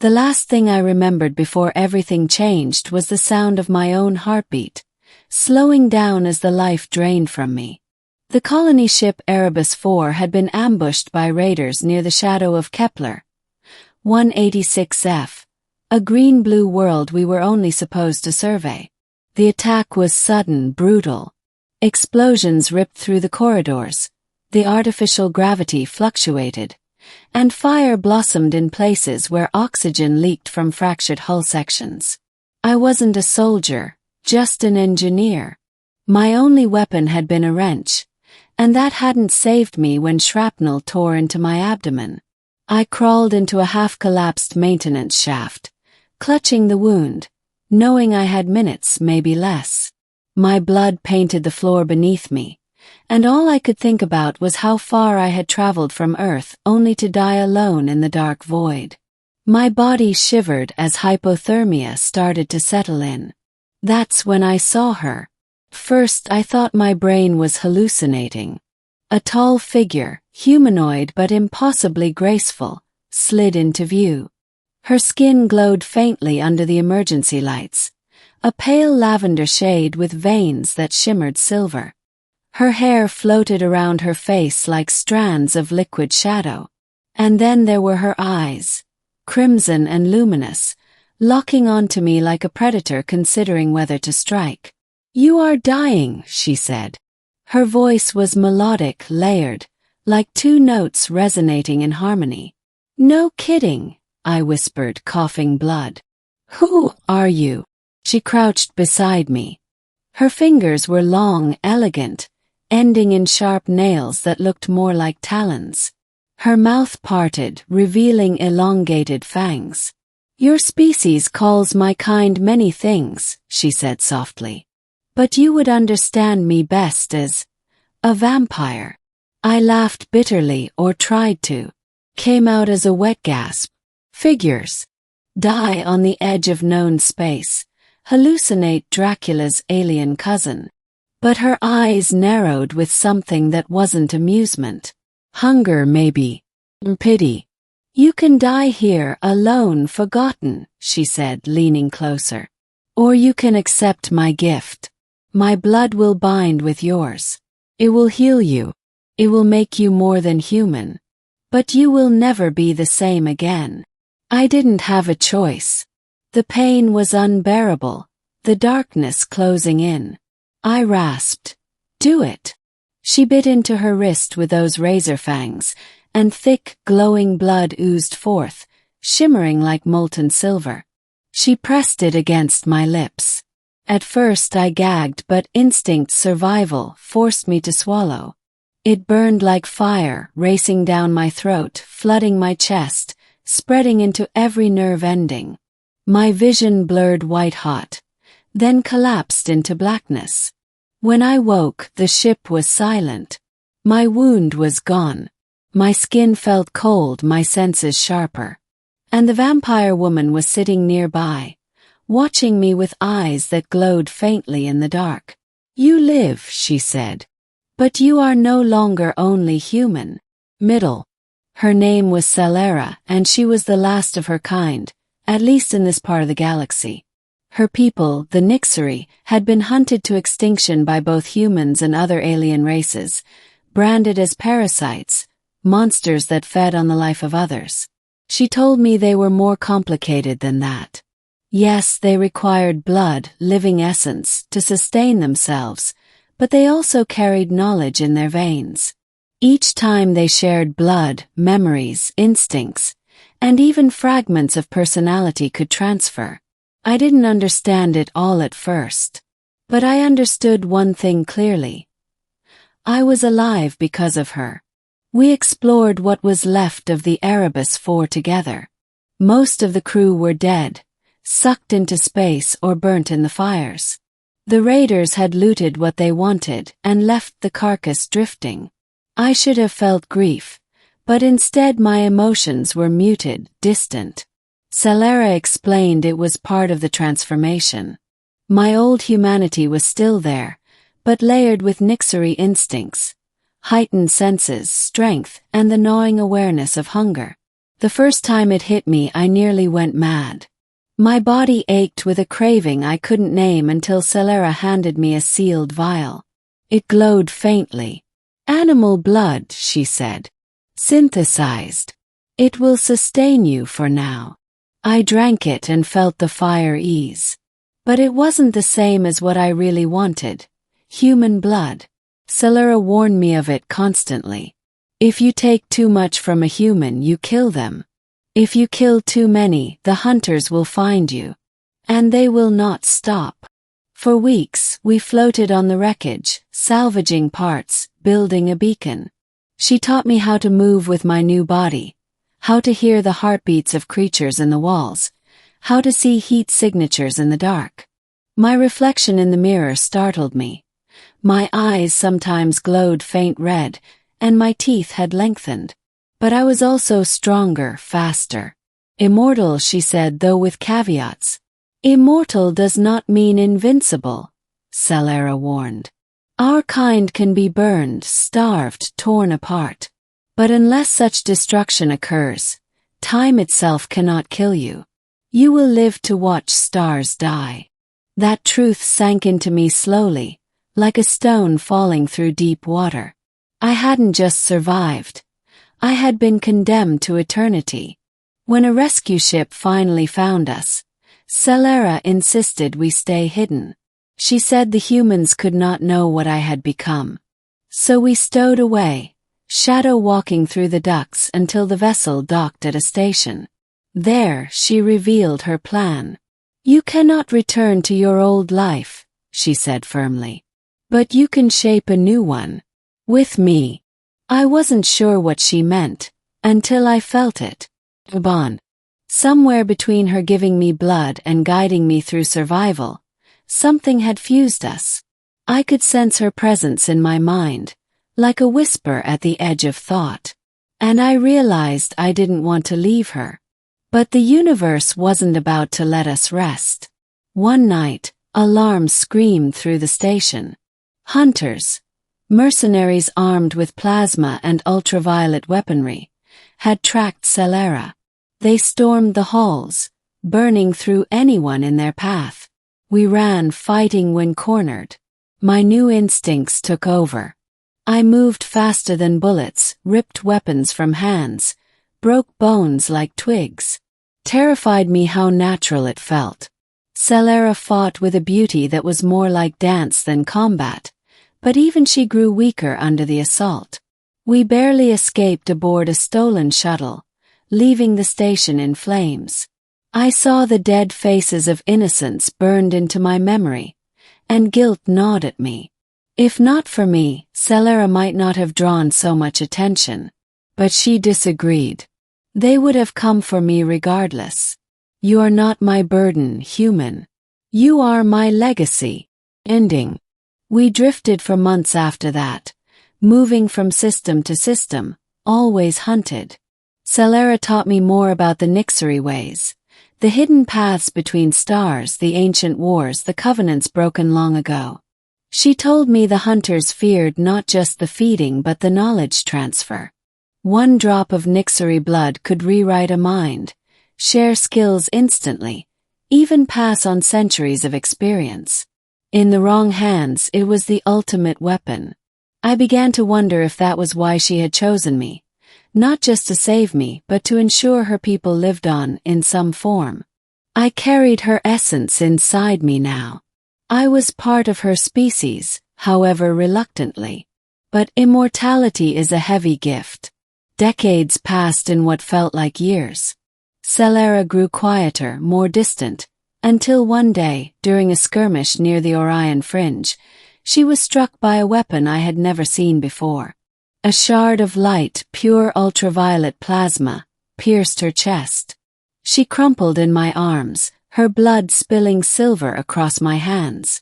The last thing I remembered before everything changed was the sound of my own heartbeat, slowing down as the life drained from me. The colony ship Erebus 4 had been ambushed by raiders near the shadow of Kepler 186f, a green-blue world we were only supposed to survey. The attack was sudden, brutal. Explosions ripped through the corridors, the artificial gravity fluctuated, and fire blossomed in places where oxygen leaked from fractured hull sections. I wasn't a soldier, just an engineer. My only weapon had been a wrench, and that hadn't saved me when shrapnel tore into my abdomen. I crawled into a half-collapsed maintenance shaft, clutching the wound, knowing I had minutes, maybe less. My blood painted the floor beneath me, and all I could think about was how far I had traveled from Earth only to die alone in the dark void. My body shivered as hypothermia started to settle in. That's when I saw her. First I thought my brain was hallucinating. A tall figure, humanoid but impossibly graceful, slid into view. Her skin glowed faintly under the emergency lights, a pale lavender shade with veins that shimmered silver. Her hair floated around her face like strands of liquid shadow. And then there were her eyes, crimson and luminous, locking onto me like a predator considering whether to strike. "You are dying," she said. Her voice was melodic, layered, like two notes resonating in harmony. "No kidding," I whispered, coughing blood. "Who are you?" She crouched beside me. Her fingers were long, elegant, ending in sharp nails that looked more like talons. Her mouth parted, revealing elongated fangs. "Your species calls my kind many things," she said softly. "But you would understand me best as a vampire." I laughed bitterly, or tried to. Came out as a wet gasp. "Figures die on the edge of known space, hallucinate Dracula's alien cousin." But her eyes narrowed with something that wasn't amusement. "Hunger, maybe. Pity. You can die here, alone, forgotten," she said, leaning closer. "Or you can accept my gift. My blood will bind with yours. It will heal you. It will make you more than human. But you will never be the same again." I didn't have a choice. The pain was unbearable, the darkness closing in. I rasped, "Do it." She bit into her wrist with those razor fangs, and thick, glowing blood oozed forth, shimmering like molten silver. She pressed it against my lips. At first I gagged, but instinct survival forced me to swallow. It burned like fire, racing down my throat, flooding my chest, spreading into every nerve ending. My vision blurred white-hot, then collapsed into blackness. When I woke, the ship was silent. My wound was gone. My skin felt cold, my senses sharper. And the vampire woman was sitting nearby, watching me with eyes that glowed faintly in the dark. "You live," she said. "But you are no longer only human." Middle. Her name was Celera, and she was the last of her kind, at least in this part of the galaxy. Her people, the Nixari, had been hunted to extinction by both humans and other alien races, branded as parasites, monsters that fed on the life of others. She told me they were more complicated than that. Yes, they required blood, living essence, to sustain themselves, but they also carried knowledge in their veins. Each time they shared blood, memories, instincts, and even fragments of personality could transfer. I didn't understand it all at first, but I understood one thing clearly. I was alive because of her. We explored what was left of the Erebus 4 together. Most of the crew were dead, sucked into space or burnt in the fires. The raiders had looted what they wanted and left the carcass drifting. I should have felt grief, but instead my emotions were muted, distant. Celera explained it was part of the transformation. My old humanity was still there, but layered with Nixari instincts, heightened senses, strength, and the gnawing awareness of hunger. The first time it hit me, I nearly went mad. My body ached with a craving I couldn't name until Celera handed me a sealed vial. It glowed faintly. "Animal blood," she said. "Synthesized. It will sustain you for now." I drank it and felt the fire ease. But it wasn't the same as what I really wanted. Human blood. Celera warned me of it constantly. If you take too much from a human, you kill them. If you kill too many, the hunters will find you. And they will not stop. For weeks, we floated on the wreckage, salvaging parts, building a beacon. She taught me how to move with my new body, how to hear the heartbeats of creatures in the walls, how to see heat signatures in the dark. My reflection in the mirror startled me. My eyes sometimes glowed faint red, and my teeth had lengthened. But I was also stronger, faster. Immortal, she said, though with caveats. Immortal does not mean invincible, Celera warned. Our kind can be burned, starved, torn apart. But unless such destruction occurs, time itself cannot kill you. You will live to watch stars die. That truth sank into me slowly, like a stone falling through deep water. I hadn't just survived. I had been condemned to eternity. When a rescue ship finally found us, Celera insisted we stay hidden. She said the humans could not know what I had become. So we stowed away, shadow walking through the ducts until the vessel docked at a station. There, she revealed her plan. "You cannot return to your old life," she said firmly. "But you can shape a new one. With me." I wasn't sure what she meant, until I felt it. A bond. Somewhere between her giving me blood and guiding me through survival, something had fused us. I could sense her presence in my mind, like a whisper at the edge of thought. And I realized I didn't want to leave her. But the universe wasn't about to let us rest. One night, alarms screamed through the station. Hunters, mercenaries armed with plasma and ultraviolet weaponry, had tracked Celera. They stormed the halls, burning through anyone in their path. We ran, fighting when cornered. My new instincts took over. I moved faster than bullets, ripped weapons from hands, broke bones like twigs. Terrified me how natural it felt. Celera fought with a beauty that was more like dance than combat, but even she grew weaker under the assault. We barely escaped aboard a stolen shuttle, leaving the station in flames. I saw the dead faces of innocents burned into my memory, and guilt gnawed at me. If not for me, Celera might not have drawn so much attention. But she disagreed. "They would have come for me regardless. You are not my burden, human. You are my legacy." Ending. We drifted for months after that, moving from system to system, always hunted. Celera taught me more about the Nixery ways, the hidden paths between stars, the ancient wars, the covenants broken long ago. She told me the hunters feared not just the feeding but the knowledge transfer. One drop of Nixery blood could rewrite a mind, share skills instantly, even pass on centuries of experience. In the wrong hands, it was the ultimate weapon. I began to wonder if that was why she had chosen me, not just to save me but to ensure her people lived on in some form. I carried her essence inside me now. I was part of her species, however reluctantly. But immortality is a heavy gift. Decades passed in what felt like years. Celera grew quieter, more distant, until one day, during a skirmish near the Orion Fringe, she was struck by a weapon I had never seen before. A shard of light, pure ultraviolet plasma, pierced her chest. She crumpled in my arms, her blood spilling silver across my hands.